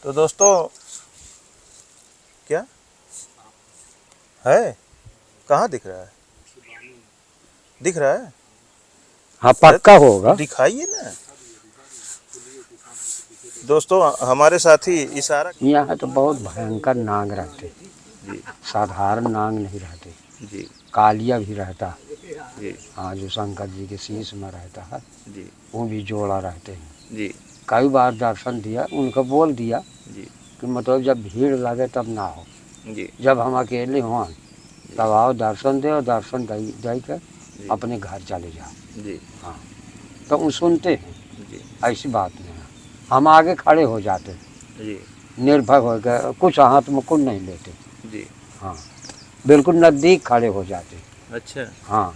तो दोस्तों क्या है, कहाँ दिख रहा है? दिख रहा है? हाँ पक्का होगा। दिखाइए ना दोस्तों, हमारे साथी इशारा। यहाँ तो बहुत भयंकर नाग रहते, जी साधारण नाग नहीं रहते। जी कालिया भी रहता, जी हाँ, जो शंकर जी के शीश में रहता है, जी वो भी जोड़ा रहते हैं। जी कई बार दर्शन दिया, उनको बोल दिया जी कि मतलब जब भीड़ लगे तब ना हो, जी जब हम अकेले हों तब आओ दर्शन दे, और दर्शन दे कर जी अपने घर चले जाओ। जी हाँ, तो वो सुनते हैं, जी ऐसी बात नहीं है। हम आगे खड़े हो जाते हैं, जी निर्भय हो गए, कुछ हाथ में कुछ नहीं लेते। जी। हाँ, बिल्कुल नज़दीक खड़े हो जाते। अच्छा। हाँ,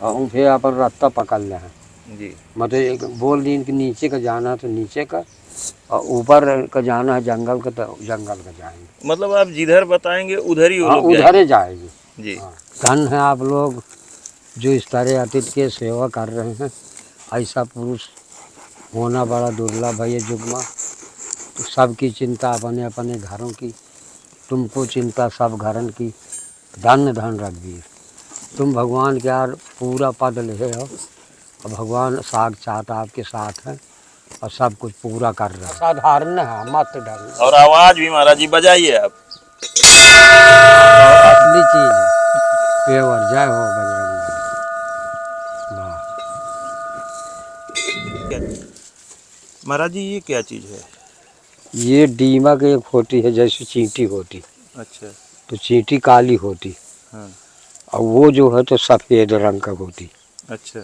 और फिर अपन रास्ता पकड़ ले हैं, जी मतलब एक बोल दी कि नीचे का जाना है तो नीचे का, और ऊपर का जाना है जंगल का तो जंगल का जाएंगे। मतलब आप जिधर बताएंगे उधर ही वो हाँ, लोग उधर ही जाएंगे। जाएंगे। जी हाँ, धन है आप लोग जो इस तरह अतिथि के सेवा कर रहे हैं। ऐसा पुरुष होना बड़ा दुर्लभ है ये युग में। तो सबकी चिंता अपने अपने घरों की, तुमको चिंता सब घरन की। धन धन रघुवीर, तुम भगवान के यार पूरा पद ले हो, और भगवान साक्षात आपके साथ हैं और सब कुछ पूरा कर रहे हैं। साधारण है, मत डरना। और आवाज भी महाराज जी बजाइए आप। असली चीज है, पेवर। जय हो बजरंग बली। महाराज जी ये क्या चीज है? ये दीमक एक होती है, जैसे चींटी होती, अच्छा। तो चींटी काली होती, हाँ। और वो जो है तो सफ़ेद रंग का होती। अच्छा।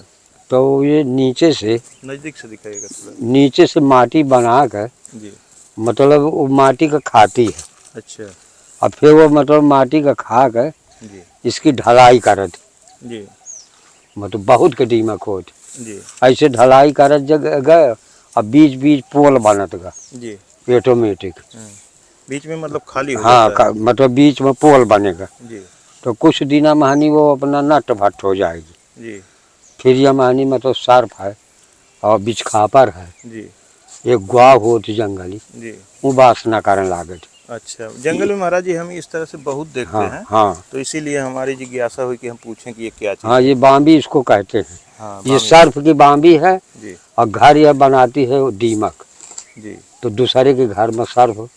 तो ये नीचे से, नजदीक से दिखाइएगा थोड़ा। नीचे से माटी बना कर, जी। मतलब वो माटी का खाती है, अच्छा। और फिर वो मतलब माटी का खा कर जी इसकी ढलाई करत, जी मतलब बहुत के दीमक होती। जी ऐसे ढलाई करत जग गए, और बीच बीच पोल बनत गा जी। ऑटोमेटिक। बीच में मतलब खाली हो हाँ, जाता है। मतलब बीच में पोल बनेगा, जी तो कुछ दिन मानी वो अपना नट भट्ट हो जाएगी। जी फिर ये मानी मतलब सर्प है, और बीच खापर है, जी एक गुआ होती जंगली, जी। वो वासना करने लागत। अच्छा, जंगल में महाराज जी हम इस तरह से बहुत देखते हाँ हैं, हाँ तो इसीलिए हमारी जिज्ञासा हुई कि हम पूछें कि ये क्या चीज़ हाँ, है। ये बाम्बी इसको कहते हैं। हाँ, ये बामी। सर्प की बाम्बी है, जी और घर यह बनाती है वो दीमक। जी। तो दूसरे के घर में सर्प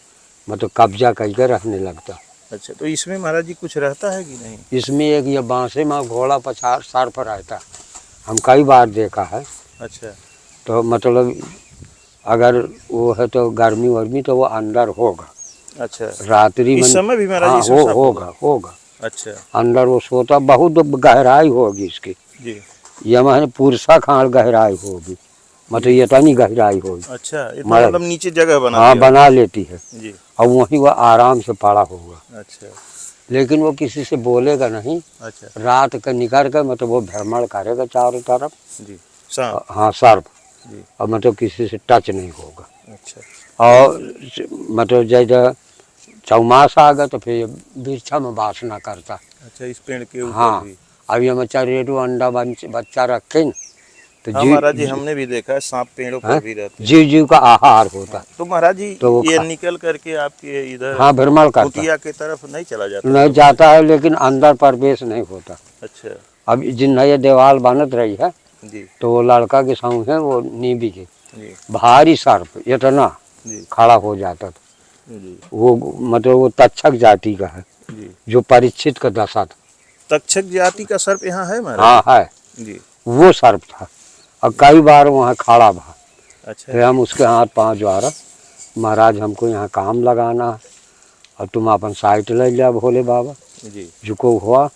मतलब कब्जा करके रहने लगता। अच्छा, तो इसमें महाराज जी कुछ रहता है कि नहीं? इसमें एक ये बांसे में घोड़ा पछाड़ सर्प रहता, हम कई बार देखा है। अच्छा। तो मतलब अगर वो है तो गर्मी वर्मी तो वो अंदर होगा, अच्छा, रात्रि में। इस समय भी महाराज जी हाँ, इसमें सांप होगा? होगा। अच्छा। अंदर वो सोता, बहुत गहराई होगी इसकी। जी। ये मैंने पुरसा खाड़ गहराई होगी, मतलब जी। ये तो नहीं गहराई होगी। अच्छा, इतना मतलब नीचे जगह बना हाँ, दिया बना होगा। लेती है, जी। और वहीं वह आराम से पड़ा होगा। अच्छा। लेकिन वो किसी से बोलेगा नहीं। अच्छा। रात का निकल कर मतलब वो भ्रमण करेगा चारों तरफ। जी। सांप। हाँ, सर्प। जी। और मतलब किसी से टच नहीं होगा। अच्छा। और मतलब जैसे चौमास आ गया तो फिर वृक्षा में वासना करता। अच्छा, इस पेड़ के ऊपर हाँ, भी? अब ये मच्छा रेडू अंडा बच्चा रखे न, तो हाँ महाराज जी, हमने भी देखा है सांप पेड़ों पर भी रहते हैं। जीव जीव का आहार होता। हाँ, तो महाराज जी तो वो ये निकल करके आपके इधर हाँ, भ्रमण करता, कुटिया की तरफ नहीं चला जाता नहीं कभी? जाता है, लेकिन अंदर प्रवेश नहीं होता। अच्छा। अब जिन ये दीवार बनत रही है, जी तो वो लड़का के संग है वो नीबी के जी भारी सर्प इतना जी खड़ा हो जाता था। जी वो मतलब वो तक्षक जाति का है, जी। जो परीक्षित का दशा था। तक्षक जाति का सर्प यहाँ है महाराज हाँ है, जी? जी। वो सर्प था, और कई बार वहाँ खड़ा था। अच्छा। फिर हम उसके हाथ पांव ज्वारा, महाराज हमको यहाँ काम लगाना है, और तुम अपन साइट ले लिया भोले बाबा। जी झुको हुआ,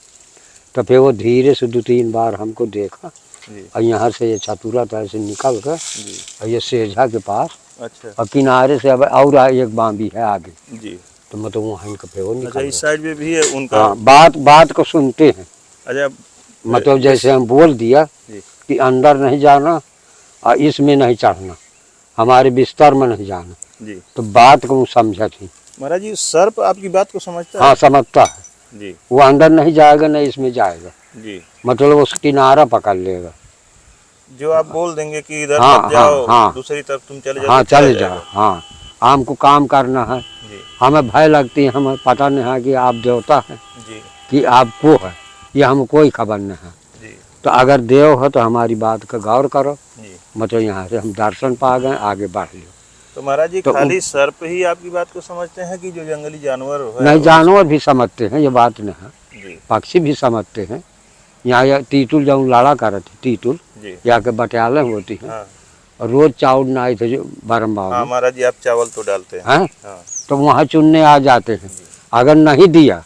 तो फिर वो धीरे से 2-3 बार हमको देखा, जी और यहाँ से ये चतुरा था ऐसे निकल कर, जी। और ये सेझा के पास, अच्छा। और किनारे से अब और एक बाम्बी है आगे, जी। तो मतलब वहाँ का पे वो अच्छा, निकल इस गया। साइड में भी है उनका? हाँ, बात को सुनते हैं। अच्छा। मतलब जैसे हम बोल दिया जी कि अंदर नहीं जाना, और इसमें नहीं चढ़ना, हमारे बिस्तर में नहीं जाना, जी। तो बात को समझा थी। महाराज जी सर्प आपकी बात को समझता हाँ, है? समझता है। जी वो अंदर नहीं जाएगा, नहीं इसमें जाएगा, जी। मतलब उस किनारा पकड़ लेगा। जो आप बोल देंगे कि इधर हाँ मत हाँ जाओ, हाँ दूसरी तरफ तुम चले जाओ हाँ, तो चला चले जाओ। जाएगा। हाँ, हमको काम करना है, जी हमें भय लगती है, हमें पता नहीं है कि आप देवता है जी कि आप वो है, ये हमें कोई खबर नहीं है। जी तो अगर देव हो तो हमारी बात का गौर करो, जी। मतलब यहाँ से हम दर्शन पा गए, आगे बढ़ लियो। तो महाराज जी तो खाली सर्प ही आपकी बात को समझते हैं कि जो जंगली जानवर है नहीं, वो जानवर भी समझते हैं, ये बात नहीं है, जी पक्षी भी समझते हैं। यहाँ ये तीतुल जब लाड़ा कर थे, तीतुल जी यहाँ के बटियाले होती है, हाँ और रोज चावल आए थे जो बरम्बाव हाँ में, महाराज जी आप चावल तो डालते हैं। हैं, हाँ तो वहाँ चुनने आ जाते हैं। जी अगर नहीं दिया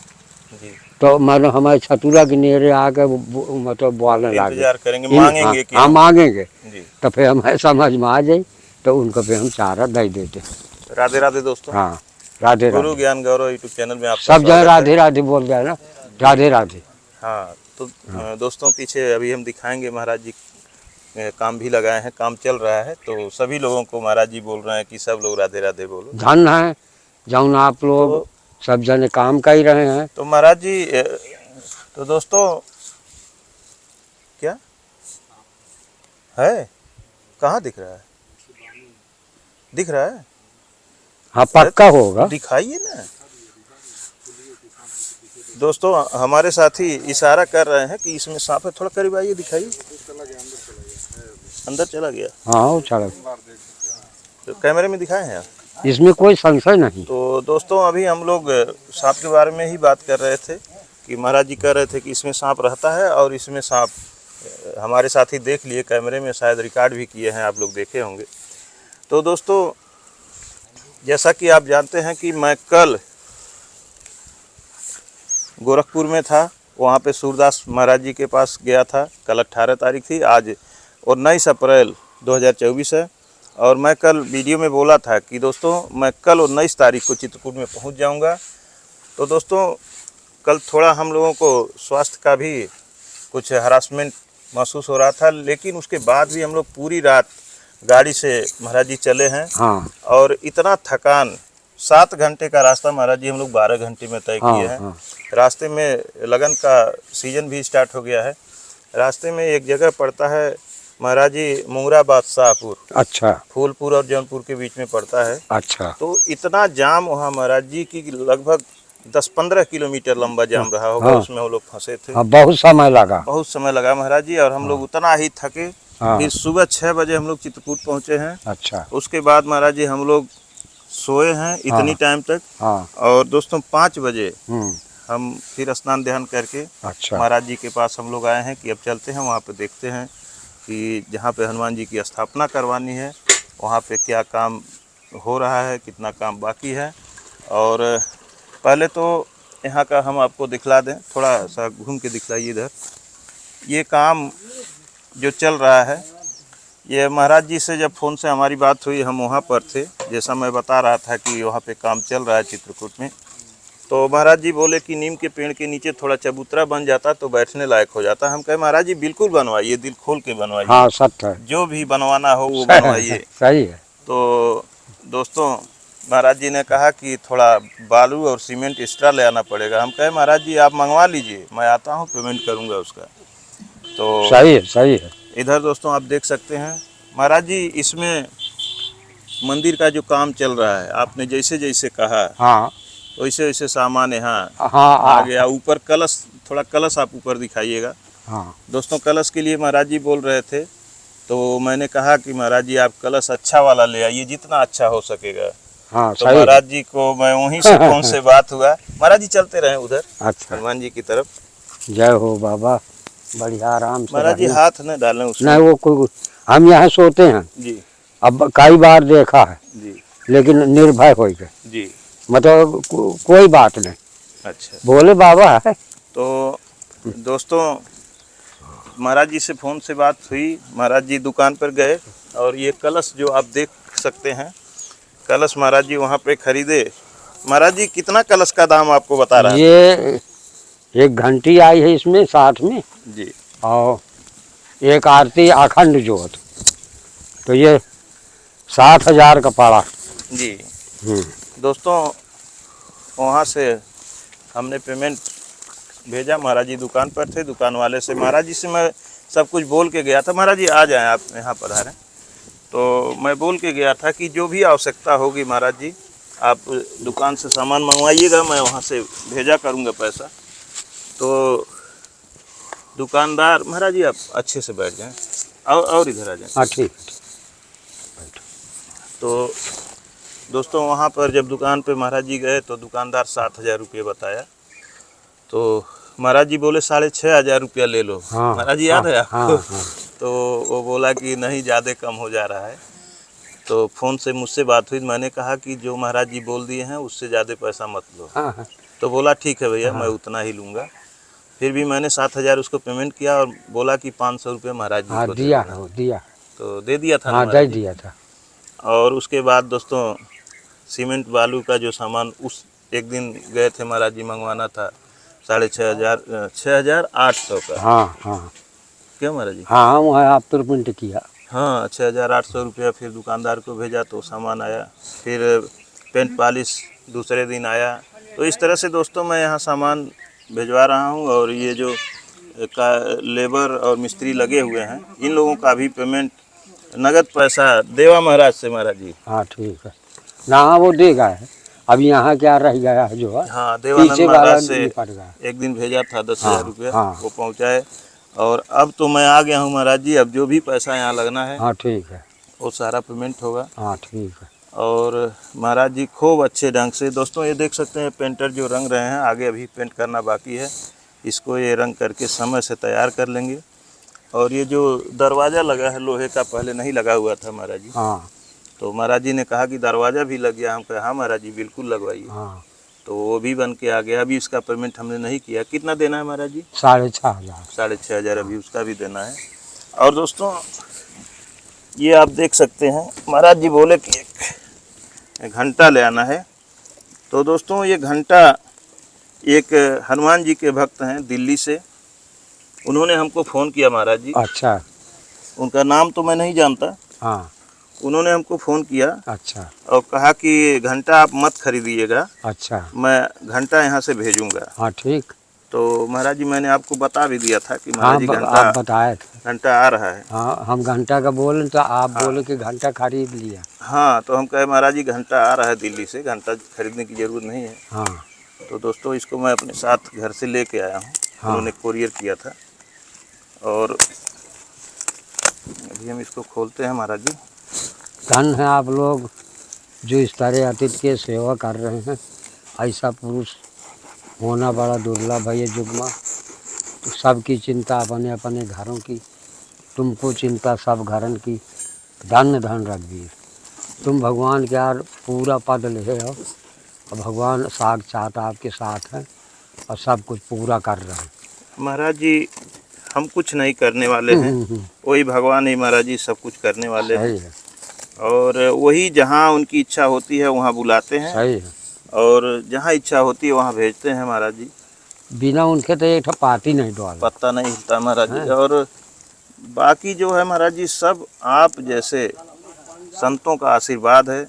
जी तो मानो हमारे छतुरा के नेरे आके मतलब बोलने लगे, इंतजार करेंगे, हाँ मांगेंगे कि हाँ हम मांगेंगे। जी। तो फिर हमारे समझ में आ जाए तो उनको फिर हम चारा दे देते हैं। राधे राधे दोस्तों, हाँ, राधे गुरु राधे। ज्ञान गौरव यूट्यूब चैनल में आपका सब जगह स्वागत राधे है। राधे बोल रहे हैं ना, जी। राधे राधे। हाँ तो दोस्तों पीछे अभी हम दिखाएंगे महाराज जी काम भी लगाए हैं, काम चल रहा है, तो सभी लोगों को महाराज जी बोल रहे हैं कि सब लोग राधे राधे बोलो। धन है जौन आप लोग तो सब जने काम कर ही रहे हैं। तो महाराज जी तो दोस्तों क्या है, कहाँ दिख रहा है, दिख रहा है, हाँ पक्का होगा। दिखाइए ना दोस्तों। हमारे साथी इशारा कर रहे हैं कि इसमें सांप है, थोड़ा करीब आइए, दिखाइए। अंदर चला गया, हाँ वो चलो, तो कैमरे में दिखाए हैं आप। इसमें कोई संशय नहीं। तो दोस्तों अभी हम लोग सांप के बारे में ही बात कर रहे थे कि महाराज जी कह रहे थे कि इसमें सांप रहता है, और इसमें सांप हमारे साथी देख लिए कैमरे में, शायद रिकॉर्ड भी किए हैं, आप लोग देखे होंगे। तो दोस्तों जैसा कि आप जानते हैं कि मैं कल गोरखपुर में था, वहाँ पे सूरदास महाराज जी के पास गया था। कल 18 तारीख थी, आज और 19 अप्रैल 2024 है। और मैं कल वीडियो में बोला था कि दोस्तों मैं कल और 19 तारीख को चित्रकूट में पहुँच जाऊँगा। तो दोस्तों कल थोड़ा हम लोगों को स्वास्थ्य का भी कुछ हरासमेंट महसूस हो रहा था, लेकिन उसके बाद भी हम लोग पूरी रात गाड़ी से महाराज जी चले हैं। हाँ और इतना थकान, 7 घंटे का रास्ता महाराज जी हम लोग 12 घंटे में तय किए हैं। हाँ। रास्ते में लगन का सीजन भी स्टार्ट हो गया है। रास्ते में एक जगह पड़ता है महाराज जी, मुंगराबाद शाहपुर, अच्छा फूलपुर और जौनपुर के बीच में पड़ता है। अच्छा। तो इतना जाम वहाँ महाराज जी की लगभग 10-15 किलोमीटर लंबा जाम रहा होगा। हाँ। उसमें वो लोग फंसे थे, हाँ बहुत समय लगा। बहुत समय लगा महाराज जी, और हम लोग उतना ही थके। हाँ। फिर सुबह 6 बजे हम लोग चित्रकूट पहुँचे हैं। अच्छा। उसके बाद महाराज जी हम लोग सोए हैं इतनी हाँ। टाइम तक। हाँ। और दोस्तों 5 बजे हम्म। हम फिर स्नान ध्यान करके अच्छा। महाराज जी के पास हम लोग आए हैं कि अब चलते हैं वहाँ पे, देखते हैं कि जहाँ पे हनुमान जी की स्थापना करवानी है वहाँ पे क्या काम हो रहा है, कितना काम बाकी है। और पहले तो यहाँ का हम आपको दिखला दें, थोड़ा सा घूम के दिखलाइए इधर। ये काम जो चल रहा है, ये महाराज जी से जब फ़ोन से हमारी बात हुई, हम वहाँ पर थे, जैसा मैं बता रहा था कि वहाँ पे काम चल रहा है चित्रकूट में। तो महाराज जी बोले कि नीम के पेड़ के नीचे थोड़ा चबूतरा बन जाता तो बैठने लायक हो जाता। हम कहे महाराज जी बिल्कुल बनवाइए, दिल खोल के बनवाइए। हाँ सत्य है, जो भी बनवाना हो वो बनवाइए। सही है। तो दोस्तों महाराज जी ने कहा कि थोड़ा बालू और सीमेंट एक्स्ट्रा ले आना पड़ेगा। हम कहे महाराज जी आप मंगवा लीजिए, मैं आता हूँ, पेमेंट करूँगा उसका। तो सही है, सही है। इधर दोस्तों आप देख सकते हैं महाराज जी, इसमें मंदिर का जो काम चल रहा है, आपने जैसे जैसे कहा हाँ वैसे वैसे सामान यहाँ हाँ आ गया। ऊपर कलश, थोड़ा कलश आप ऊपर दिखाइएगा। हाँ। दोस्तों कलश के लिए महाराज जी बोल रहे थे, तो मैंने कहा कि महाराज जी आप कलश अच्छा वाला ले आइए, जितना अच्छा हो सकेगा। हाँ तो सही है। महाराज जी को मैं वहीं से फोन से बात हुआ। महाराज जी चलते रहे उधर अच्छा, हनुमान जी की तरफ। जय हो बाबा, बढ़िया आराम से महाराज जी रहना। हाथ न डालें उसमें। नहीं वो कोई, हम यहाँ सोते हैं जी अब कई बार देखा है, जी लेकिन निर्भय हो गए, जी। मतलब कोई बात नहीं, अच्छा बोले बाबा है। तो दोस्तों महाराज जी से फ़ोन से बात हुई, महाराज जी दुकान पर गए और ये कलश जो आप देख सकते हैं, कलश महाराज जी वहाँ पे खरीदे। महाराज जी कितना कलश का दाम आपको बता रहा है? ये एक घंटी आई है इसमें साथ में जी, और एक आरती अखंड जोत, तो ये 60,000 का पड़ा। जी दोस्तों वहाँ से हमने पेमेंट भेजा। महाराज जी दुकान पर थे, दुकान वाले से, महाराज जी से मैं सब कुछ बोल के गया था। महाराज जी आ जाएं, आप यहाँ पर आ रहे हैं। तो मैं बोल के गया था कि जो भी आवश्यकता होगी महाराज जी, आप दुकान से सामान मंगवाइएगा, मैं वहाँ से भेजा करूँगा पैसा। तो दुकानदार, महाराज जी आप अच्छे से बैठ जाएं और इधर आ जाएं। हाँ ठीक। तो दोस्तों वहाँ पर जब दुकान पे महाराज जी गए तो दुकानदार 7,000 रुपये बताया। तो महाराज जी बोले 6,500 रुपया ले लो। हाँ, महाराज जी याद है आपको? हाँ, हाँ। तो वो बोला कि नहीं, ज़्यादा कम हो जा रहा है। तो फ़ोन से मुझसे बात हुई, मैंने कहा कि जो महाराज जी बोल दिए हैं उससे ज़्यादा पैसा मत लो। हाँ, हाँ। तो बोला ठीक है भैया, हाँ। मैं उतना ही लूँगा। फिर भी मैंने 7,000 उसको पेमेंट किया और बोला कि 500 रुपये महाराज जी हाँ को दिया देना। है, वो दिया। तो दे दिया था ना हाँ दे महाराज जी? दिया था। और उसके बाद दोस्तों सीमेंट बालू का जो सामान उस एक दिन गए थे महाराज जी मंगवाना था, 6,800 का। हाँ, हाँ। क्या महाराज जी? हाँ वहाँ आप पेमेंट किया। हाँ 6,800 रुपया फिर दुकानदार को भेजा तो सामान आया। फिर पेंट पॉलिश दूसरे दिन आया। तो इस तरह से दोस्तों मैं यहाँ सामान भिजवा रहा हूँ। और ये जो का लेबर और मिस्त्री लगे हुए हैं, इन लोगों का भी पेमेंट नगद पैसा देवा महाराज से महाराज जी। हाँ ठीक है ना, वो देगा है। अब यहाँ क्या रह गया है जो है, हाँ देवानंद पीछे वाला महाराज से निपट गया। एक दिन भेजा था 10,000 रुपया, हाँ। वो पहुँचाए। और अब तो मैं आ गया हूँ महाराज जी, अब जो भी पैसा यहाँ लगना है हाँ ठीक है। वो सारा पेमेंट होगा। हाँ ठीक है। और महाराज जी खूब अच्छे ढंग से, दोस्तों ये देख सकते हैं पेंटर जो रंग रहे हैं, आगे अभी पेंट करना बाकी है। इसको ये रंग करके समय से तैयार कर लेंगे। और ये जो दरवाज़ा लगा है लोहे का, पहले नहीं लगा हुआ था महाराज जी। हाँ। तो महाराज जी ने कहा कि दरवाज़ा भी लग गया। हम कहे हाँ महाराज जी बिल्कुल लगवाइए। हाँ। तो वो भी बन के आ गया। अभी इसका पेमेंट हमने नहीं किया। कितना देना है महाराज जी? 6,500। 6,500 अभी उसका भी देना है। और दोस्तों ये आप देख सकते हैं, महाराज जी बोले कि एक घंटा ले आना है। तो दोस्तों ये घंटा एक हनुमान जी के भक्त हैं दिल्ली से, उन्होंने हमको फ़ोन किया महाराज जी। अच्छा। उनका नाम तो मैं नहीं जानता। हाँ। उन्होंने हमको फ़ोन किया अच्छा। और कहा कि घंटा आप मत खरीदिएगा, अच्छा। मैं घंटा यहाँ से भेजूँगा। हाँ ठीक। तो महाराज जी मैंने आपको बता भी दिया था कि हाँ महाराज जी आप बताए थे। घंटा आ रहा है। हाँ हम घंटा का बोले तो आप बोले कि घंटा खरीद लिया। हाँ तो हम कहे महाराज जी घंटा आ रहा है दिल्ली से, घंटा खरीदने की ज़रूरत नहीं है। हाँ। तो दोस्तों इसको मैं अपने साथ घर से लेके आया हूँ। हाँ। उन्होंने कोरियर किया था। और अभी हम इसको खोलते हैं महाराज जी। धन है आप लोग जो इस तरह अतिथि की सेवा कर रहे हैं। ऐसा पुरुष होना बड़ा दुर्लभ है ये युग में। तो सबकी चिंता अपने अपने घरों की, तुमको चिंता सब घरन की। धन धन रघुवीर, तुम भगवान के यार पूरा पद ले हो और भगवान साक्षात आपके साथ हैं और सब कुछ पूरा कर रहे हैं। महाराज जी हम कुछ नहीं करने वाले हैं, वही भगवान ही महाराज जी सब कुछ करने वाले हैं। सही है। और वही जहाँ उनकी इच्छा होती है वहाँ बुलाते हैं। सही है। और जहाँ इच्छा होती है वहाँ भेजते हैं महाराज जी। बिना उनके तो एक पाती नहीं डोल, पत्ता नहीं हिलता महाराज जी। और बाकी जो है महाराज जी सब आप जैसे संतों का आशीर्वाद है,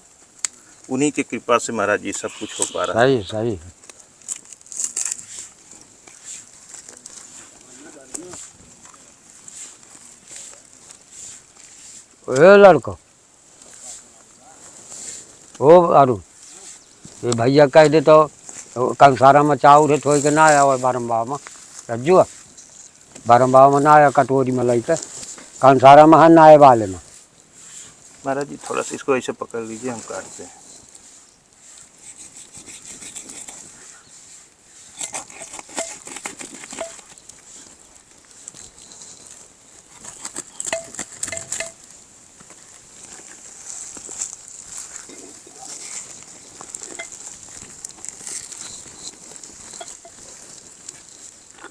उन्हीं की कृपा से महाराज जी सब कुछ हो पा रहा है। सही सही है। ए लड़को, ओ अरुण, ये भैया कह दे तो कंसारा में चाउर थोड़ के ना आया बारम्बाव में रज्जू, बारम्बाव में ना आया कटोरी में लेते कंसारा में ना आए वाले में। महाराज जी थोड़ा सा इसको ऐसे पकड़ लीजिए, हम काटते हैं।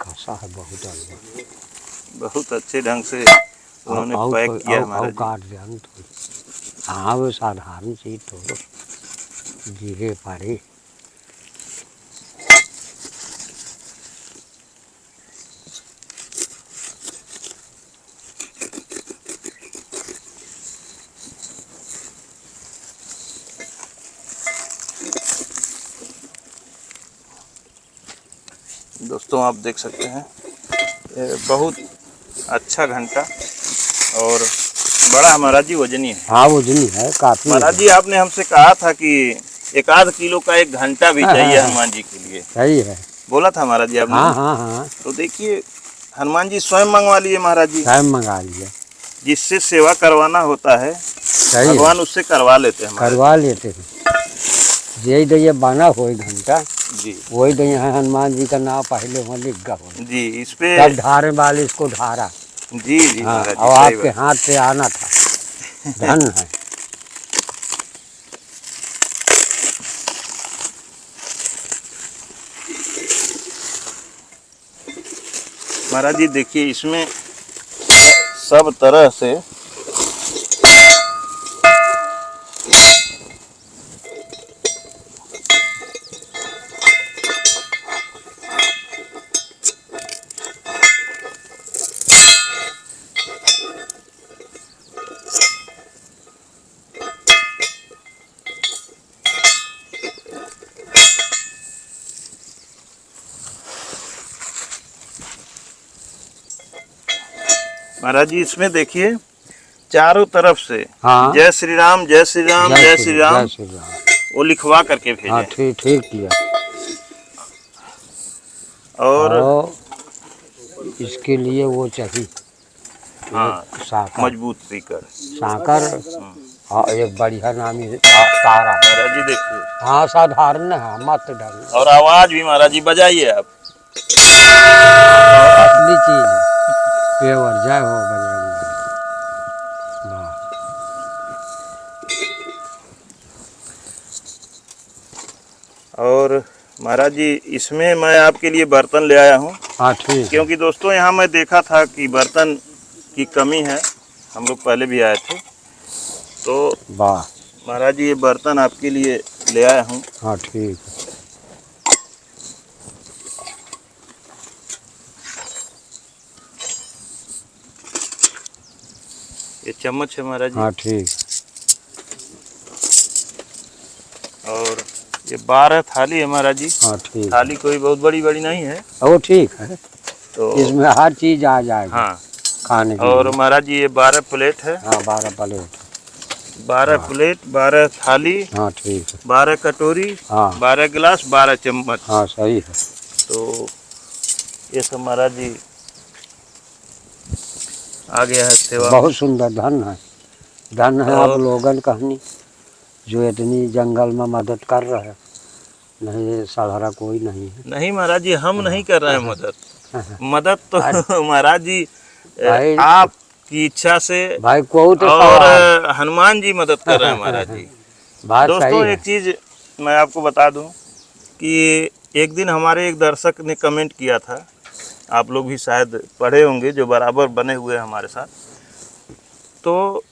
खासा है बहुत अलग, बहुत अच्छे ढंग से उन्होंने पैक किया हमारा जी। काट दिया थोड़ी। हाँ वो साधारण चीज तो जीरे पारे। दोस्तों आप देख सकते हैं बहुत अच्छा घंटा और बड़ा महाराज जी वजनी है। हाँ वजनी है काफी। महाराज जी आपने हमसे कहा था कि 1 आध किलो का 1 घंटा भी चाहिए हनुमान जी के लिए। सही है। बोला था महाराज जी आपने। हाँ हाँ हाँ। तो देखिए हनुमान जी स्वयं मंगवा लिए महाराज जी। स्वयं मंगा लिया। जिससे सेवा करवाना होता है सही है। भगवान उससे करवा लेते हैं। करवा लेते हैं। यही दे बना हो 1 घंटा जी वही दे है हनुमान जी का नाम पहले वहाँ लिख गया जी इस पे तब ढारे वाले इसको ढारा। जी जी हाँ, महाराज जी, और सही आपके बात। हाथ से आना था। धन है। महाराज जी देखिए इसमें सब तरह से महाराज जी इसमें देखिए चारों तरफ से हाँ। जय श्री राम जय श्री राम जय श्री राम जय श्री राम। वो लिखवा करके भेजे। हाँ ठीक ठीक किया। और इसके लिए वो चाहिए हाँ साकर मजबूत स्पीकर साकर और एक बढ़िया नामी तारा। महाराज जी देखिए हाँ साधारण है मत डर। और आवाज भी महाराज जी बजाइए आप। असली चीज है। पेवर जय हो बजरंग बली। वाह। और महाराज जी इसमें मैं आपके लिए बर्तन ले आया हूँ। हाँ ठीक। क्योंकि दोस्तों यहाँ मैं देखा था कि बर्तन की कमी है। हम लोग पहले भी आए थे तो वाह महाराज जी ये बर्तन आपके लिए ले आया हूँ। हाँ ठीक। ये चम्मच है महाराज जी। हाँ ठीक। और ये 12 थाली है महाराज जी। हाँ ठीक। थाली कोई बहुत बड़ी बड़ी नहीं है वो ठीक है। तो इसमें हर चीज आ जाएगी। हाँ खाने की। और महाराज जी ये 12 प्लेट है। हाँ 12 प्लेट। 12 प्लेट 12 थाली हाँ ठीक है। 12 कटोरी हाँ 12 गिलास 12 चम्मच। हाँ सही है। तो ये सब महाराज जी आ गया है सेवा। बहुत सुंदर धन है। धन है आप और लोगन कहनी जो इतनी जंगल में मदद कर रहे हैं। नहीं सहारा कोई नहीं है। नहीं महाराज जी हम नहीं कर रहे हैं मदद। मदद तो महाराज जी भाई आपकी इच्छा से भाई को तो और हनुमान जी मदद कर रहे हैं महाराज जी। बात सही दोस्तों है। एक चीज मैं आपको बता दूं कि एक दिन हमारे एक दर्शक ने कमेंट किया था, आप लोग भी शायद पढ़े होंगे जो बराबर बने हुए हैं हमारे साथ। तो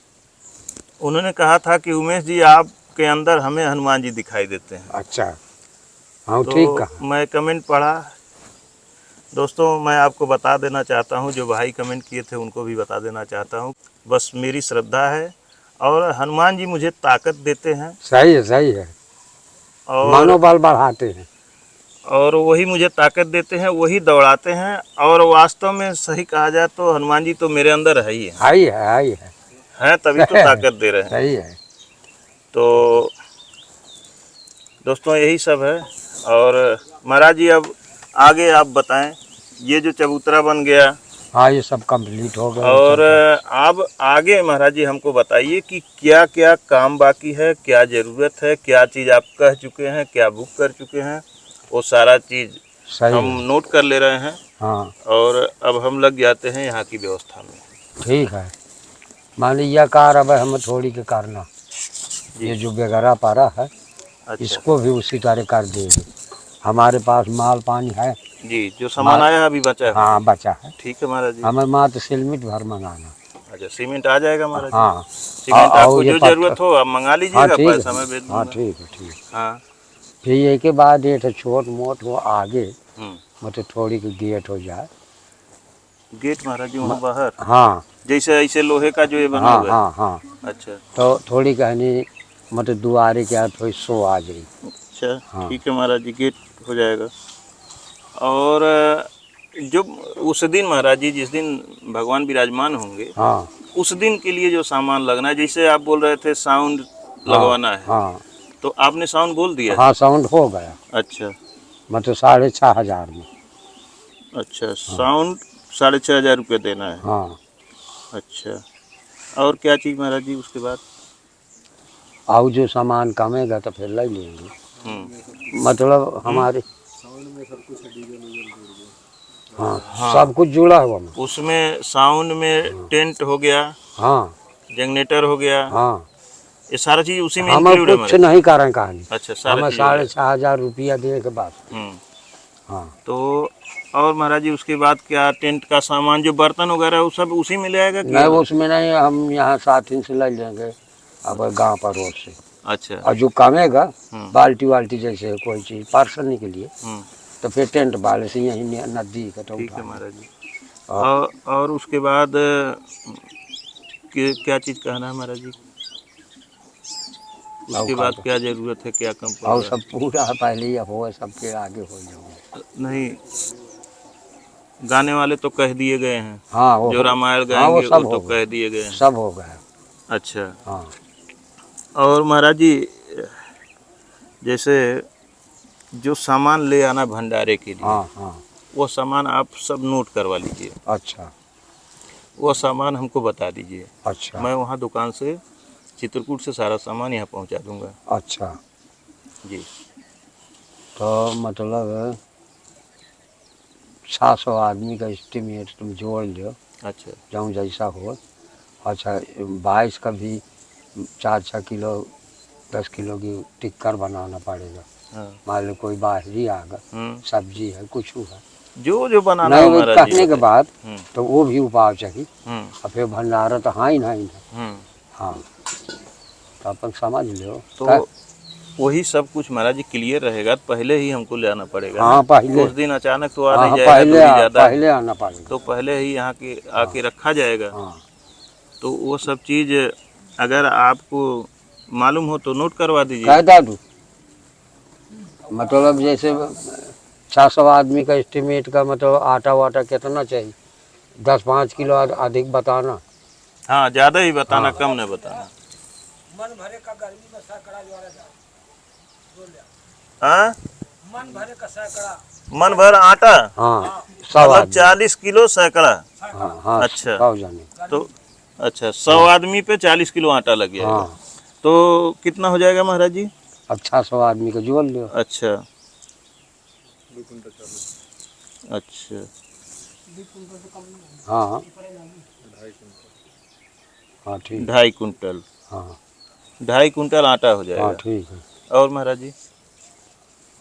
उन्होंने कहा था कि उमेश जी आपके अंदर हमें हनुमान जी दिखाई देते हैं। अच्छा हाँ तो ठीक कहा। मैं कमेंट पढ़ा। दोस्तों मैं आपको बता देना चाहता हूं, जो भाई कमेंट किए थे उनको भी बता देना चाहता हूं, बस मेरी श्रद्धा है और हनुमान जी मुझे ताकत देते हैं। सही है सही है। और मनोबल बढ़ाते हैं। और वही मुझे ताकत देते हैं, वही दौड़ाते हैं। और वास्तव में सही कहा जाए तो हनुमान जी तो मेरे अंदर है ही है तभी तो ताकत दे रहे हैं। सही है। तो दोस्तों यही सब है। और महाराज जी अब आगे आप बताएं, ये जो चबूतरा बन गया हाँ ये सब कंप्लीट हो गया। और अब आगे महाराज जी हमको बताइए कि क्या क्या काम बाकी है, क्या ज़रूरत है, क्या चीज़ आप कह चुके हैं, क्या बुक कर चुके हैं, वो सारा चीज़ हम नोट कर ले रहे हैं। हाँ और अब हम लग जाते हैं यहाँ की व्यवस्था में। ठीक है। मान लीजिए कार अब हमें थोड़ी के करना ये जो बेगरा पारा है। अच्छा। इसको भी उसी तरह कर देंगे। हमारे पास माल पानी है जी, जो सामान आया अभी बचा है। हाँ बचा है। ठीक है महाराज जी। हमें मात्र सीमेंट भर मंगाना। अच्छा सीमेंट आ जाएगा महाराज जी। हाँ सीमेंट आपको जो जरूरत हो आप मंगा लीजिएगा, पैसा मैं भेज दूंगा। हाँ ठीक है ठीक। हाँ फिर ये के बाद ये छोट मोट हो आगे हम्म। मतलब थोड़ी की गेट हो जाए। गेट महाराज जी वहाँ बाहर हाँ जैसे ऐसे लोहे का जो ये बना हाँ हुआ है। हाँ हाँ। अच्छा तो थोड़ी कहनी मतलब दुआरे के थोड़ी सो आ जाए। अच्छा हाँ। ठीक है महाराज जी, गेट हो जाएगा। और जो उस दिन महाराज जी जिस दिन भगवान विराजमान होंगे हाँ उस दिन के लिए जो सामान लगना है, जैसे आप बोल रहे थे साउंड लगवाना है, हाँ तो आपने साउंड बोल दिया? हाँ साउंड हो गया, अच्छा मतलब 6,500 में। अच्छा, साउंड 6,500 रुपये देना है। हाँ अच्छा, और क्या चीज़ महाराज जी उसके बाद? और जो सामान कमेगा तो फिर ले लेंगे, मतलब हमारे हाँ हाँ। सब कुछ जुड़ा हुआ में। उसमें साउंड में टेंट हो गया, हाँ जनरेटर हो गया, हाँ ये सारा चीज़ उसी में हम इंक्लूड है कुछ महाराज? नहीं करें कहानी, अच्छा, सारा हमें चीज़ हो गया। 6,500 रुपया देने के बाद। हाँ तो और महाराज जी उसके बाद क्या, टेंट का सामान जो बर्तन वगैरह वो सब उसी में ले आएगा कि नहीं अलग? उसमें नहीं, हम यहाँ 7 दिन से ले लेंगे अब गांव पर रोड से। अच्छा। और जो कमेगा बाल्टी वाल्टी जैसे कोई चीज़ पार्सल के लिए तो फिर टेंट वाले से यहीं नजदीक है तो ठीक है उठा महाराज जी। हाँ। और उसके बाद क्या चीज़ कहना है महाराज जी? उसके बाद क्या ज़रूरत है, क्या कम और पड़ेगा? सब पूरा पहले ही हो, सबके आगे हो जाओगे। नहीं, गाने वाले तो कह दिए गए हैं, हाँ वो जो रामायण हाँ वो गाएंगे सब वो हो तो गया, कह दिए गए हैं। सब हो गया। अच्छा, हाँ और महाराज जी जैसे जो सामान ले आना भंडारे के लिए, हाँ हाँ वो सामान आप सब नोट करवा लीजिए, अच्छा वो सामान हमको बता दीजिए, अच्छा मैं वहाँ दुकान से चित्रकूट से सारा सामान यहाँ पहुँचा दूँगा। अच्छा। जी। तो मतलब 700 आदमी का एस्टिमेट तुम जोड़ लो, अच्छा जाऊँ जैसा हो। अच्छा 22 का भी 4-6 किलो 10 किलो की टिक्कर बनाना पड़ेगा। हाँ। मान लो कोई बाहरी आ गया, सब्जी है कुछ है, जो जो बनाना नहीं हो वो महाराज जी कहने के बताइए। बाद तो वो भी उपाय चाहिए। हम्म और फिर भंडारा तो हाँ ही नहीं है। हम्म। हाँ तो अपन समझ लो। तो वही सब कुछ महाराज जी क्लियर रहेगा तो पहले ही हमको ले आना पड़ेगा हाँ ना? पहले, उस दिन अचानक तो आ नहीं हाँ जाएगा, दूरी ज़्यादा पहले है, आना पड़ेगा। तो पहले ही यहाँ के आके रखा जाएगा। हाँ तो वो सब चीज़ अगर आपको मालूम हो तो नोट करवा दीजिए। कह दादू, मतलब जैसे 600 आदमी का एस्टिमेट का मतलब आटा वाटा कितना चाहिए, 10-5 किलो अधिक बताना। हाँ, ज़्यादा ही बताना, कम नहीं बताना। मन भरे का गर्मी में सैकड़ा जो है हाँ, मन भरे का सैकड़ा, मन भर आटा, हाँ 100 मतलब आदमी। 40 किलो सैकड़ा। हाँ हाँ अच्छा। 100 जाने। तो अच्छा, 100 आदमी पे 40 किलो आटा लग जाएगा। हाँ तो कितना हो जाएगा महाराज जी? अब 600 आदमी का जोड़ लो। अच्छा अच्छा। हाँ हाँ ठीक। 2.5 कुंटल, हाँ 2.5 कुंटल आटा हो हाँ जाएगा। ठीक है। और महाराज जी?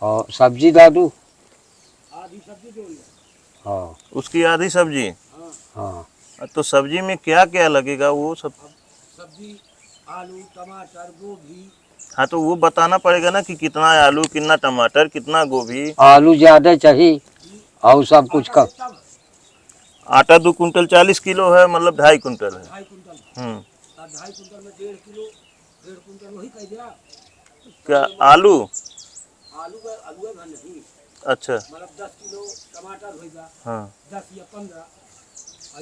और सब्जी दादू, हाँ उसकी आधी सब्जी। हाँ तो सब्जी में क्या क्या लगेगा वो सब? सब्जी आलू टमाटर गोभी, हाँ, तो वो बताना पड़ेगा ना कि कितना आलू, कितना टमाटर, कितना गोभी। आलू ज़्यादा चाहिए और सब कुछ कम। आटा 2 कुंटल 40 किलो है, मतलब 2.5 कुंटल है। 2.5 कुंटल, 2.5 कुंटल में 1.5 किलो, 1.5 कुंटल वही कह दिया। क्या आलू? आलू का आलू है नहीं, अच्छा। मतलब 10 किलो टमाटर होगा, हाँ 10 या 15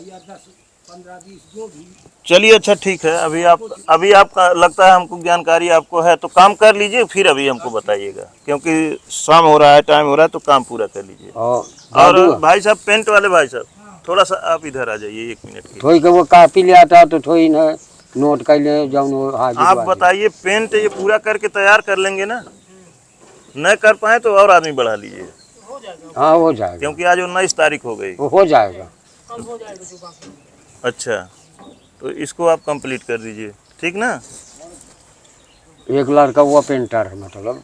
या 10 15 20 गोभी। चलिए, अच्छा ठीक है। अभी आपका लगता है हमको जानकारी आपको है, तो काम कर लीजिए, फिर अभी हमको बताइएगा, क्योंकि शाम हो रहा है, टाइम हो रहा है, तो काम पूरा कर लीजिए। और भाई साहब, पेंट वाले भाई साहब, थोड़ा सा आप इधर आ जाइए 1 मिनट के। थोड़ी के वो कापी ले आता तो थोड़ी न नोट कर ले जाऊँ हाजिर। आप बताइए, पेंट ये पूरा करके तैयार कर लेंगे ना? न कर पाए तो और आदमी बढ़ा लीजिए, हाँ हो जाएगा, क्योंकि आज 19 तारीख हो गई। वो हो जाएगा। अच्छा, तो इसको आप कंप्लीट कर दीजिए, ठीक ना? एक लड़का वो पेंटर है, मतलब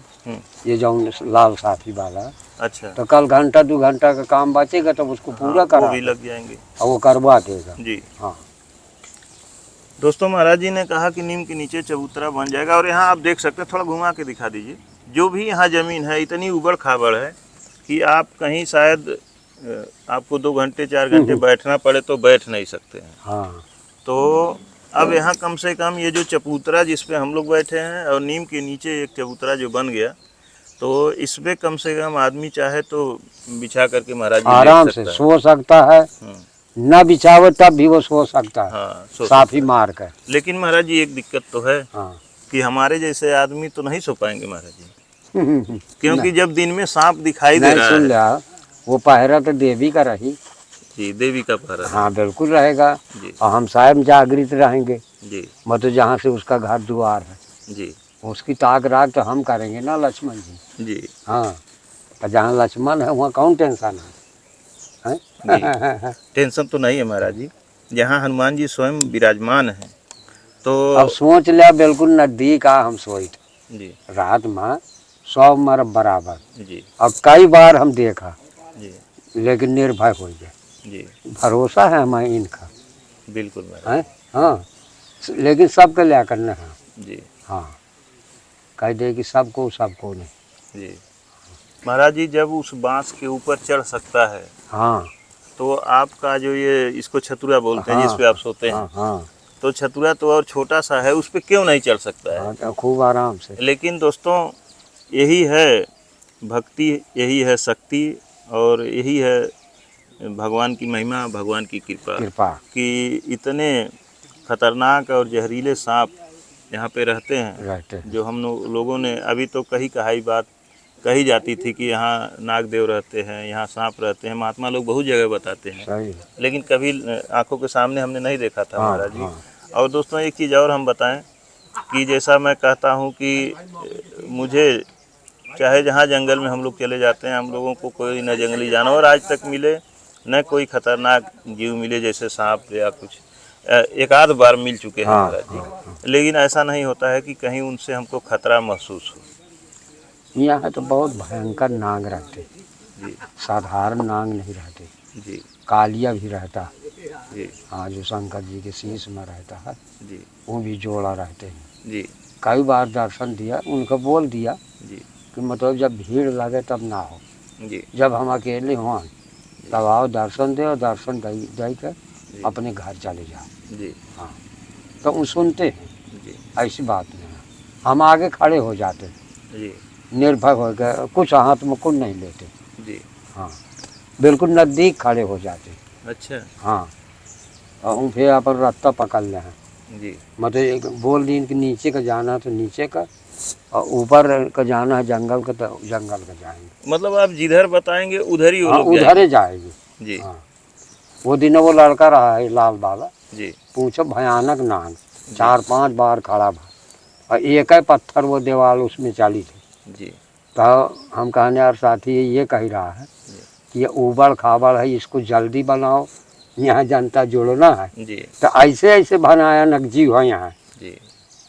ये जाऊँ लाल साथी वाला। अच्छा, तो कल 1-2 घंटा का काम बचेगा तो उसको पूरा करा वो भी लग जाएंगे और वो करवा देगा जी। हाँ। दोस्तों, महाराज जी ने कहा कि नीम के नीचे चबूतरा बन जाएगा। और यहाँ आप देख सकते हैं, थोड़ा घुमा के दिखा दीजिए। जो भी यहाँ ज़मीन है इतनी उबड़ खाबड़ है कि आप कहीं शायद आपको 2 घंटे 4 घंटे बैठना पड़े तो बैठ नहीं सकते हैं। हाँ तो अब यहाँ कम से कम ये जो चबूतरा जिस पे हम लोग बैठे हैं और नीम के नीचे एक चबूतरा जो बन गया, तो इस पे कम से कम आदमी चाहे तो बिछा करके महाराज जी आराम लेट से सकता है। सो सकता है न बिछावे तब भी वो सो सकता है, हाँ, सो साफी मार कर। लेकिन महाराज जी एक दिक्कत तो है हाँ कि हमारे जैसे आदमी तो नहीं सो पाएंगे महाराज जी, क्योंकि जब दिन में सांप दिखाई दे नहीं रहा सुन है। लिया, वो पहरा तो देवी का रही। जी, देवी का पहरा। हाँ बिल्कुल रहेगा। जी और हम स्वयं जागृत रहेंगे, जी मतलब जहाँ से उसका घर द्वार है जी उसकी ताक राख तो हम करेंगे ना लक्ष्मण जी। जी हाँ, तो जहाँ लक्ष्मण है वहाँ कौन टेंशन है, जी। हैं? टेंशन तो नहीं है महाराज जी, जहाँ हनुमान जी स्वयं विराजमान हैं तो। अब सोच लिया बिल्कुल नजदीक आ हम सोई जी रात में 100 मर बराबर। जी अब कई बार हम देखा जी लेकिन निर्भय हो गए। जी, भरोसा है हमें इनका बिल्कुल महाराज। है। हाँ, लेकिन सबके लिया करना है। जी हाँ, कह दे कि सबको नहीं। जी महाराज जी, जब उस बांस के ऊपर चढ़ सकता है हाँ तो आपका जो ये इसको छतुरा बोलते हैं जिस हाँ पे आप सोते हैं, हाँ हाँ तो छतुरा तो और छोटा सा है, उस पे क्यों नहीं चढ़ सकता है। हाँ, तो खूब आराम से। लेकिन दोस्तों यही है भक्ति, यही है शक्ति, और यही है भगवान की महिमा, भगवान की कृपा कृपा। कि इतने खतरनाक और जहरीले सांप यहाँ पे रहते हैं। रहते हैं। जो हम लोगों ने अभी तो कही बात कही जाती थी कि यहाँ नागदेव रहते हैं, यहाँ सांप रहते हैं, महात्मा लोग बहुत जगह बताते हैं, सही है। लेकिन कभी आंखों के सामने हमने नहीं देखा था हाँ महाराज जी। हाँ और दोस्तों एक चीज़ और हम बताएं कि जैसा मैं कहता हूँ कि मुझे चाहे जहाँ जंगल में हम लोग चले जाते हैं, हम लोगों को कोई न जंगली जानवर आज तक मिले, न कोई खतरनाक जीव मिले जैसे सांप या कुछ, एक आध बार मिल चुके हैं हाँ महाराज जी। हाँ। लेकिन ऐसा नहीं होता है कि कहीं उनसे हमको खतरा महसूस हो। यहाँ तो बहुत भयंकर नाग रहते, जी साधारण नाग नहीं रहते। जी कालिया भी रहता। जी हाँ, जो शंकर जी के शीश में रहता है जी वो भी जोड़ा रहते हैं। जी कई बार दर्शन दिया, उनको बोल दिया जी कि मतलब जब भीड़ लगे तब ना हो, जी जब हम अकेले हों तब आओ दर्शन दे, और दर्शन दे कर जी अपने घर चले जाओ। जी हाँ, तो वो सुनते हैं, जी ऐसी बात नहीं है। हम आगे खड़े हो जाते, जी निर्भय हो गए, कुछ हाथ में कुछ नहीं लेते। जी। हाँ, बिल्कुल नज़दीक खड़े हो जाते। अच्छा। हाँ, और फिर अपन रास्ता पकड़ ले हैं, जी मतलब एक बोल दी कि नीचे का जाना है तो नीचे का, और ऊपर का जाना है जंगल का तो जंगल का जाएंगे। मतलब आप जिधर बताएंगे उधर ही वो हाँ, लोग उधर जाएंगे। ही जाएगी। जी हाँ, वो दिन वो लड़का रहा है लाल वाला, जी पूछो भयानक नाग, 4-5 बार खड़ा भा, और एक ही पत्थर वो दीवार उसमें चली थी। जी तो हम कहने यार साथी ये कह रहा है कि ये उबड़ खाबड़ है, इसको जल्दी बनाओ, यहाँ जनता जुड़ना है। जी तो ऐसे ऐसे बनाया नक जीव है यहाँ। जी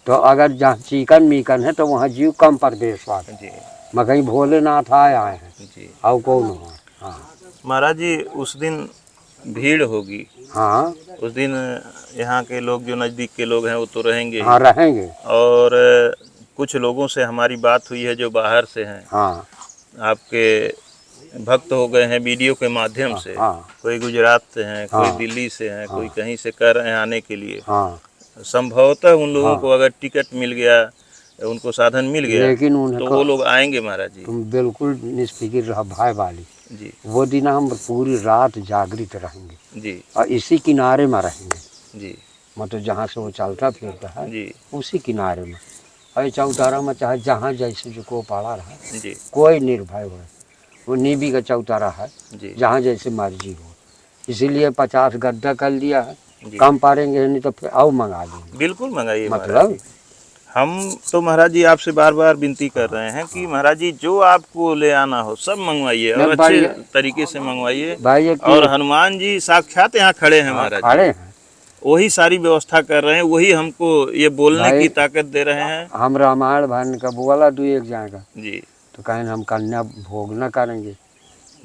तो अगर जहाँ चिकन मीकन है तो वहाँ जीव कम प्रदेश वाले, जी मगर भोलेनाथ आए हैं जी। और कौन हो। हाँ महाराज जी उस दिन भीड़ होगी, हाँ उस दिन यहाँ के लोग जो नज़दीक के लोग हैं वो तो रहेंगे हाँ, ही, रहेंगे। और कुछ लोगों से हमारी बात हुई है जो बाहर से हैं, हाँ आपके भक्त हो गए हैं वीडियो के माध्यम हाँ से। हाँ कोई गुजरात से हैं, कोई हाँ दिल्ली से हैं, कोई हाँ कहीं से कर रहे हैं आने के लिए। हाँ संभवतः उन लोगों हाँ। को अगर टिकट मिल गया, उनको साधन मिल गया, लेकिन तो उनका वो लोग आएंगे महाराज जी। तुम बिल्कुल निष्फिक्र रह भाई वाली। जी वो दिन हम पूरी रात जागृत रहेंगे जी और इसी किनारे में रहेंगे, जी मतलब जहाँ से वो चलता फिरता है जी उसी किनारे में। और चौतारा में चाहे जहाँ जैसे जो को पड़ा रहा, जी कोई निर्भय हो। वो नीबी का चौतारा है, जी जहाँ जैसे मर्जी हो। इसीलिए 50 गड्ढा कर लिया है, जी। कम पारेंगे नहीं तो फिर और मंगा लेंगे। बिल्कुल मंगाइए महाराज मतलब जी। हम तो महाराज जी आपसे बार बार विनती कर रहे हैं कि महाराज जी जो आपको ले आना हो सब मंगवाइए, और नहीं भाई, अच्छे तरीके से मंगवाइए। भाई ये और हनुमान जी साक्षात यहाँ खड़े हैं महाराज जी, खड़े हैं वही सारी व्यवस्था कर रहे हैं, वही हमको ये बोलने भाई। की ताकत दे रहे हैं। हम रामायण भन का बोला 2-1 जाएगा जी तो कहें हम कन्या भोग न करेंगे,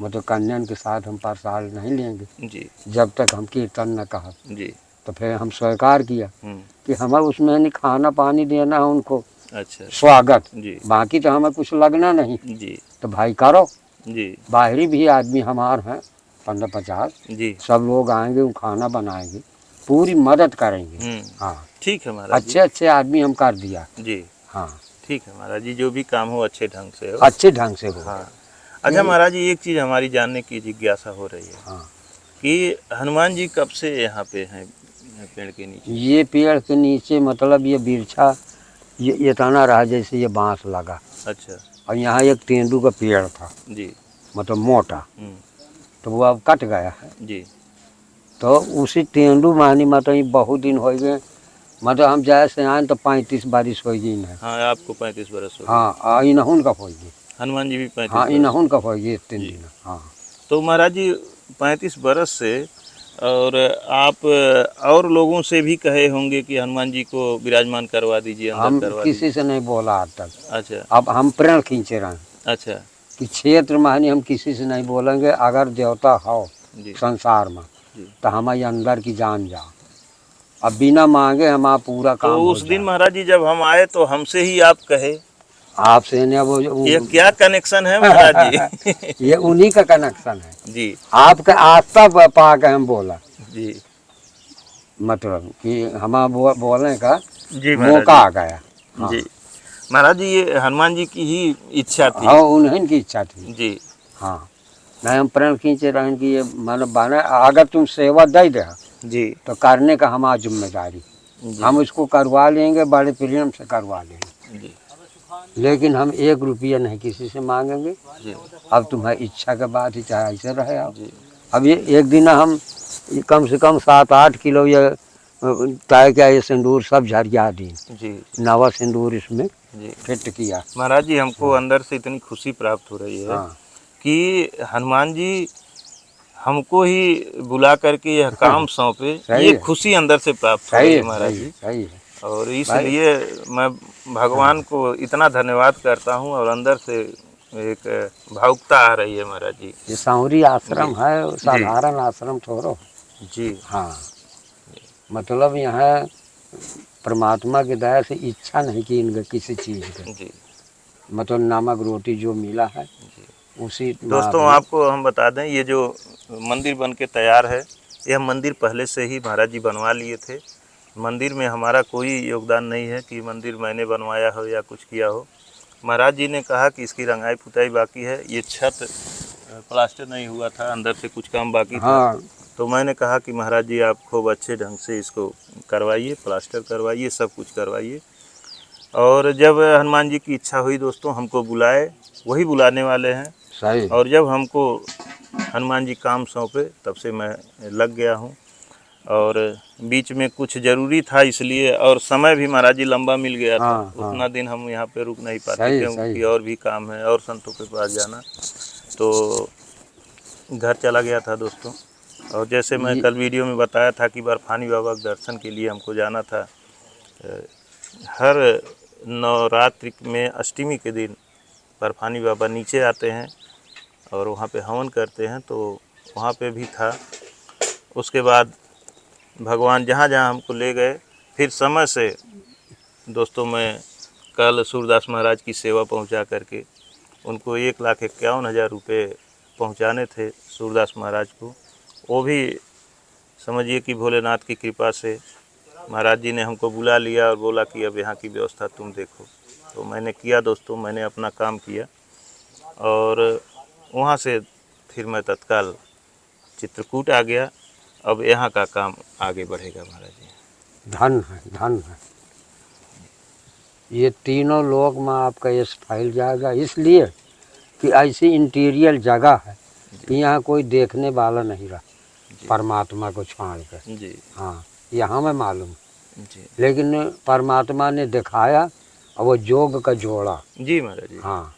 मतलब कन्यान के साथ हम प्रसाद नहीं लेंगे जी जब तक हम कीर्तन न कहा। जी। तो फिर हम स्वीकार किया हम्म। कि हमें उसमें नहीं खाना पानी देना है उनको, अच्छा। स्वागत, जी बाकी तो हमें कुछ लगना नहीं। जी तो भाई करो। जी बाहरी भी आदमी हमारे हैं 15-50, जी। सब लोग आएंगे, वो खाना बनाएंगे, पूरी मदद करेंगे। हाँ, ठीक है महाराज अच्छे अच्छे आदमी हम कर दिया। जी। हाँ, ठीक है महाराज जी, जो भी काम हो अच्छे ढंग से हो। अच्छे ढंग से हो। हाँ। अच्छा महाराज जी, एक चीज़ हमारी जानने की जिज्ञासा हो रही है हाँ कि हनुमान जी कब से यहाँ पे हैं पेड़ के नीचे? ये पेड़ के नीचे मतलब ये बिरछा ये तना रहा जैसे ये बांस लगा, अच्छा। और यहाँ एक तेंदू का पेड़ था जी। मतलब मोटा, हम्म। तो वो अब कट गया है। जी। तो उसी तेंदू मानी मतलब ये बहुत दिन हो गए, मतलब हम जाए से आए तो 35 बारिश हो गई है। हाँ, आपको 35 बरस हो गए। हाँ इनहुन का हो गई। हनुमान जी भी 35 हाँ बरस। इनहुन का हो गई 3 जी। दिन। हाँ तो महाराज जी 35 बरस से, और आप और लोगों से भी कहे होंगे कि हनुमान जी को विराजमान करवा दीजिए, अंदर हम करवा किसी दीजिए। से नहीं बोला आज तक। अच्छा। अब हम प्रण खींचे रहे हैं अच्छा। कि क्षेत्र मानी हम किसी से नहीं बोलेंगे, अगर देवता हो जी। संसार में जी। तो हमारे अंदर की जान जाओ, अब बिना मांगे हमारा पूरा तो काम हो उस दिन जाए। महाराज जी जब हम आए तो हमसे ही आप कहे, आपसे ने ये क्या कनेक्शन है महाराज जी? ये उन्हीं का कनेक्शन है। जी। आपका आस्था पा के हम बोला, जी। मतलब कि हमारा बोलने का जी महाराज मौका जी। आ गया। हाँ जी महाराज जी, ये हनुमान जी की ही इच्छा थी। हाँ उन्हीं की इच्छा थी। जी। हाँ नहीं हम प्रण खींचे रहें कि ये मतलब बना, अगर तुम सेवा दे दे जी। तो करने का हमारा जिम्मेदारी, जी। हम इसको करवा लेंगे, बड़े प्रेम से करवा लेंगे, जी। लेकिन हम 1 रुपया नहीं किसी से मांगेंगे। जी। अब तुम्हारी इच्छा के बाद ही चाहे ऐसे रहे आप। जी। अब ये एक दिन हम कम से कम 7-8 किलो ये तय क्या ये सिंदूर सब झरिया दी, जी। नवा सिंदूर इसमें जी। फिट किया। महाराज जी, हमको अंदर से इतनी खुशी प्राप्त हो रही है हाँ कि हनुमान जी हमको ही बुला करके यह काम सौंपे, सही ये है, खुशी अंदर से प्राप्त हो सही रही है है, महाराज सही है, जी। सही है और भाई। इसलिए मैं भगवान को इतना धन्यवाद करता हूँ, और अंदर से एक भावुकता आ रही है महाराज जी। ये सावरी जी। आश्रम है, वो जी। साधारण आश्रम थोड़ो। जी। हाँ मतलब यहाँ परमात्मा की दया से इच्छा नहीं की इनके किसी चीज़ के, जी। मतलब नमक रोटी जो मिला है जी। उसी दोस्तों, में। आपको हम बता दें, ये जो मंदिर बन के तैयार है, यह मंदिर पहले से ही महाराज जी बनवा लिए थे। मंदिर में हमारा कोई योगदान नहीं है कि मंदिर मैंने बनवाया हो या कुछ किया हो। महाराज जी ने कहा कि इसकी रंगाई पुताई बाकी है, ये छत प्लास्टर नहीं हुआ था, अंदर से कुछ काम बाकी था। हाँ तो मैंने कहा कि महाराज जी आप खूब अच्छे ढंग से इसको करवाइए, प्लास्टर करवाइए, सब कुछ करवाइए। और जब हनुमान जी की इच्छा हुई दोस्तों, हमको बुलाए, वही बुलाने वाले हैं। सही। और जब हमको हनुमान जी काम सौंपे, तब से मैं लग गया हूँ। और बीच में कुछ ज़रूरी था इसलिए, और समय भी महाराज जी लंबा मिल गया था, हाँ हाँ उतना दिन हम यहाँ पे रुक नहीं पाते, सही सही। क्योंकि और भी काम है और संतों के पास जाना, तो घर चला गया था दोस्तों। और जैसे मैं कल वीडियो में बताया था कि बर्फानी बाबा के दर्शन के लिए हमको जाना था। हर नवरात्रि में अष्टमी के दिन बर्फानी बाबा नीचे आते हैं और वहाँ पे हवन करते हैं, तो वहाँ पे भी था। उसके बाद भगवान जहाँ जहाँ हमको ले गए, फिर समय से दोस्तों मैं कल सूरदास महाराज की सेवा पहुँचा करके उनको 1,51,000 रुपये पहुँचाने थे सूरदास महाराज को। वो भी समझिए कि भोलेनाथ की कृपा से महाराज जी ने हमको बुला लिया और बोला कि अब यहाँ की व्यवस्था तुम देखो। तो मैंने किया दोस्तों, मैंने अपना काम किया, और वहाँ से फिर मैं तत्काल चित्रकूट आ गया। अब यहाँ का काम आगे बढ़ेगा महाराज जी। धन है, धन है। ये तीनों लोक में आपका यश फैल जाएगा, इसलिए कि ऐसी इंटीरियर जगह है कि यहाँ कोई देखने वाला नहीं रहा परमात्मा को छोड़ के। जी। हाँ यहाँ में मालूम, जी। लेकिन परमात्मा ने दिखाया और वो जोग का जोड़ा। जी महाराज जी। हाँ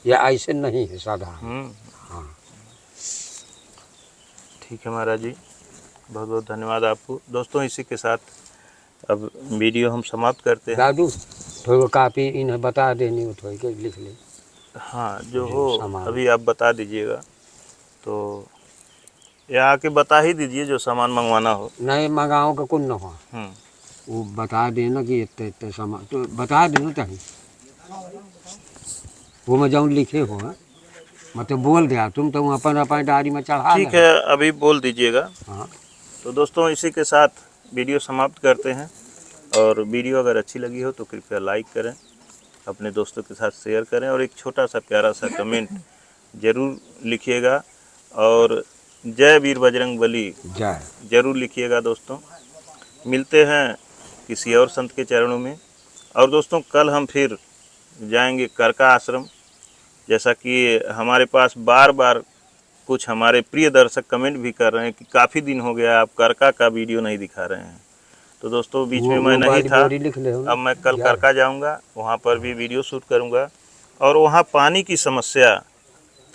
ये ऐसे नहीं है साधारण। हाँ ठीक है महाराज जी, बहुत बहुत धन्यवाद आपको। दोस्तों, इसी के साथ अब वीडियो हम समाप्त करते हैं। दादू थोड़ी कापी इन्हें बता देनी हो, थोड़ी के लिख ले। हाँ, जो जो हो सामान अभी आप बता दीजिएगा, तो या आके बता ही दीजिए जो सामान मंगवाना हो। नहीं मंगाओ का कुछ न हो, हम्म। वो बता देना कि इतने इतने सामान तो बता देना चाहिए। वो में जाऊँ लिखे हो मतलब बोल दिया, तुम तो अपन अपन डायरी में चढ़ा ठीक लेना। है, अभी बोल दीजिएगा। हाँ तो दोस्तों, इसी के साथ वीडियो समाप्त करते हैं। और वीडियो अगर अच्छी लगी हो तो कृपया लाइक करें, अपने दोस्तों के साथ शेयर करें, और एक छोटा सा प्यारा सा कमेंट ज़रूर लिखिएगा। और जय वीर बजरंगबली जय। जरूर लिखिएगा दोस्तों। मिलते हैं किसी और संत के चरणों में। और दोस्तों कल हम फिर जाएंगे करका आश्रम। जैसा कि हमारे पास बार बार कुछ हमारे प्रिय दर्शक कमेंट भी कर रहे हैं कि काफ़ी दिन हो गया आप करका का वीडियो नहीं दिखा रहे हैं। तो दोस्तों बीच में मैं नहीं था, अब मैं कल करका जाऊंगा, वहां पर भी वीडियो शूट करूंगा। और वहां पानी की समस्या,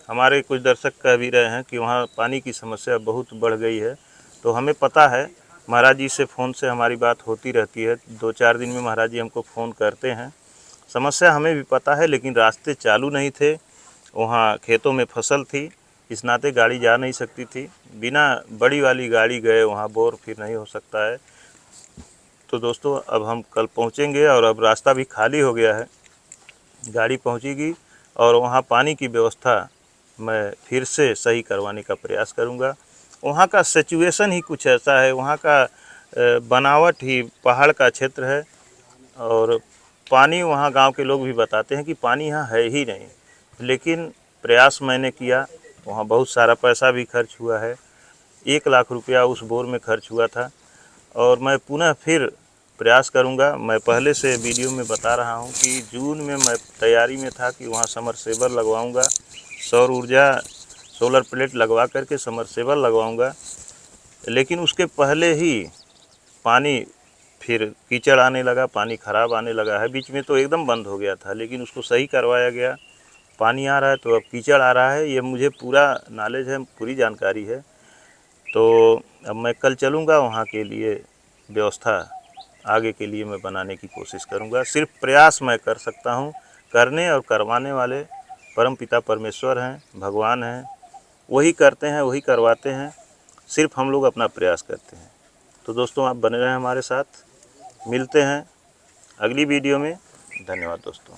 हमारे कुछ दर्शक कह भी रहे हैं कि वहाँ पानी की समस्या बहुत बढ़ गई है। तो हमें पता है, महाराज जी से फ़ोन से हमारी बात होती रहती है, 2-4 दिन में महाराज जी हमको फ़ोन करते हैं। समस्या हमें भी पता है, लेकिन रास्ते चालू नहीं थे, वहाँ खेतों में फसल थी, इस नाते गाड़ी जा नहीं सकती थी। बिना बड़ी वाली गाड़ी गए वहाँ बोर फिर नहीं हो सकता है। तो दोस्तों अब हम कल पहुँचेंगे और अब रास्ता भी खाली हो गया है, गाड़ी पहुँचेगी और वहाँ पानी की व्यवस्था मैं फिर से सही करवाने का प्रयास करूँगा। वहाँ का सिचुएशन ही कुछ ऐसा है, वहाँ का बनावट ही पहाड़ का क्षेत्र है और पानी, वहाँ गांव के लोग भी बताते हैं कि पानी यहाँ है ही नहीं। लेकिन प्रयास मैंने किया, वहाँ बहुत सारा पैसा भी खर्च हुआ है, 1 लाख रुपया उस बोर में खर्च हुआ था। और मैं पुनः फिर प्रयास करूंगा। मैं पहले से वीडियो में बता रहा हूं कि जून में मैं तैयारी में था कि वहां समरसेबल लगवाऊंगा, सौर ऊर्जा सोलर प्लेट लगवा करके समरसेबल लगवाऊंगा। लेकिन उसके पहले ही पानी, फिर कीचड़ आने लगा, पानी ख़राब आने लगा है। बीच में तो एकदम बंद हो गया था, लेकिन उसको सही करवाया गया। पानी आ रहा है तो अब कीचड़ आ रहा है, ये मुझे पूरा नॉलेज है, पूरी जानकारी है। तो अब मैं कल चलूँगा, वहाँ के लिए व्यवस्था आगे के लिए मैं बनाने की कोशिश करूँगा। सिर्फ प्रयास मैं कर सकता हूँ, करने और करवाने वाले परम पिता परमेश्वर हैं, भगवान हैं, वही करते हैं, वही करवाते हैं। सिर्फ हम लोग अपना प्रयास करते हैं। तो दोस्तों आप बने रहें हमारे साथ, मिलते हैं अगली वीडियो में। धन्यवाद दोस्तों।